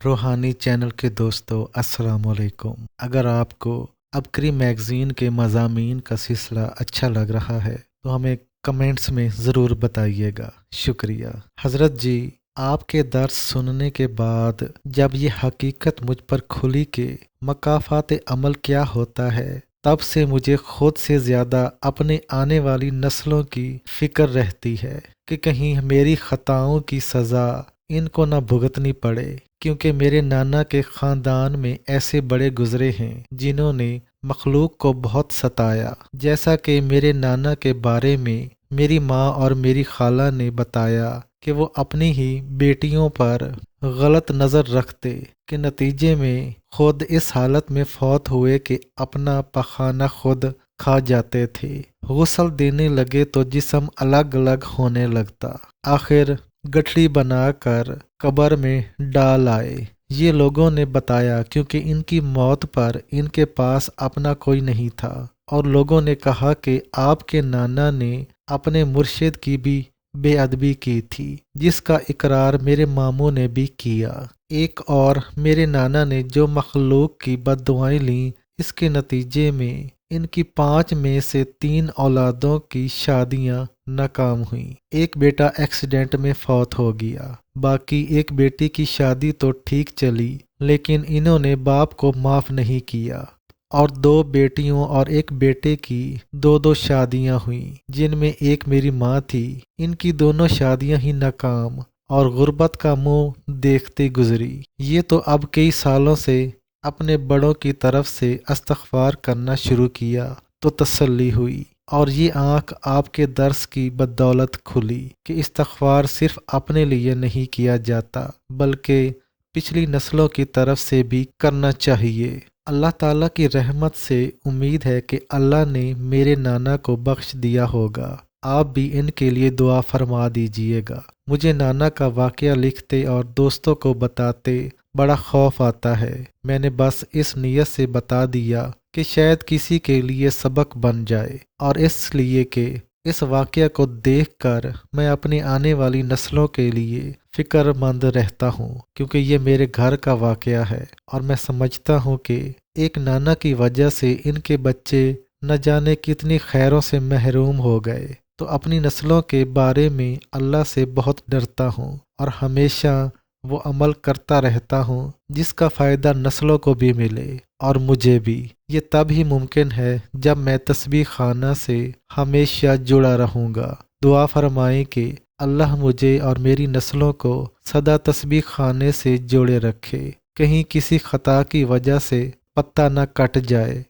रूहानी चैनल के दोस्तों अस्सलाम वालेकुम। अगर आपको अबकरी मैगज़ीन के मज़ामीन का सिलसिला अच्छा लग रहा है तो हमें कमेंट्स में ज़रूर बताइएगा। शुक्रिया। हज़रत जी, आपके दर्स सुनने के बाद जब ये हकीकत मुझ पर खुली कि मकाफ़ात अमल क्या होता है, तब से मुझे खुद से ज़्यादा अपने आने वाली नस्लों की फ़िक्र रहती है कि कहीं मेरी ख़ताओं की सज़ा इनको न भुगतनी पड़े, क्योंकि मेरे नाना के ख़ानदान में ऐसे बड़े गुज़रे हैं जिन्होंने मखलूक को बहुत सताया। जैसा कि मेरे नाना के बारे में मेरी माँ और मेरी खाला ने बताया कि वो अपनी ही बेटियों पर गलत नज़र रखते कि नतीजे में खुद इस हालत में फौत हुए कि अपना पखाना खुद खा जाते थे। गुस्ल देने लगे तो जिस्म अलग अलग होने लगता। आखिर गठरी बनाकर कब्र में डाल आए। ये लोगों ने बताया क्योंकि इनकी मौत पर इनके पास अपना कोई नहीं था, और लोगों ने कहा कि आपके नाना ने अपने मुर्शिद की भी बेअदबी की थी, जिसका इकरार मेरे मामू ने भी किया। एक और मेरे नाना ने जो मखलूक की बद्दुआएं लीं, इसके नतीजे में इनकी 5 में से 3 औलादों की शादियां नाकाम हुईं। एक बेटा एक्सीडेंट में फौत हो गया। बाकी एक बेटी की शादी तो ठीक चली, लेकिन इन्होंने बाप को माफ़ नहीं किया। और 2 बेटियों और एक बेटे की 2 शादियां हुईं, जिनमें एक मेरी माँ थी। इनकी दोनों शादियां ही नाकाम और गुर्बत का मुंह देखते गुजरी। ये तो अब कई सालों से अपने बड़ों की तरफ से इस्तग़फ़ार करना शुरू किया तो तसल्ली हुई, और ये आँख आपके दर्स की बदौलत खुली कि इस्तग़फ़ार सिर्फ अपने लिए नहीं किया जाता, बल्कि पिछली नस्लों की तरफ से भी करना चाहिए। अल्लाह ताला की रहमत से उम्मीद है कि अल्लाह ने मेरे नाना को बख्श दिया होगा। आप भी इनके लिए दुआ फरमा दीजिएगा। मुझे नाना का वाक़या लिखते और दोस्तों को बताते बड़ा खौफ आता है। मैंने बस इस नीयत से बता दिया कि शायद किसी के लिए सबक बन जाए, और इसलिए कि इस वाक़या को देखकर मैं अपनी आने वाली नस्लों के लिए फ़िक्रमंद रहता हूँ, क्योंकि ये मेरे घर का वाक़या है, और मैं समझता हूँ कि एक नाना की वजह से इनके बच्चे न जाने कितनी खैरों से महरूम हो गए। तो अपनी नस्लों के बारे में अल्लाह से बहुत डरता हूँ और हमेशा वो अमल करता रहता हूँ जिसका फ़ायदा नस्लों को भी मिले और मुझे भी। ये तब ही मुमकिन है जब मैं तस्बीह खाना से हमेशा जुड़ा रहूँगा। दुआ फरमाएं कि अल्लाह मुझे और मेरी नस्लों को सदा तस्बीह खाने से जोड़े रखे, कहीं किसी खता की वजह से पत्ता न कट जाए।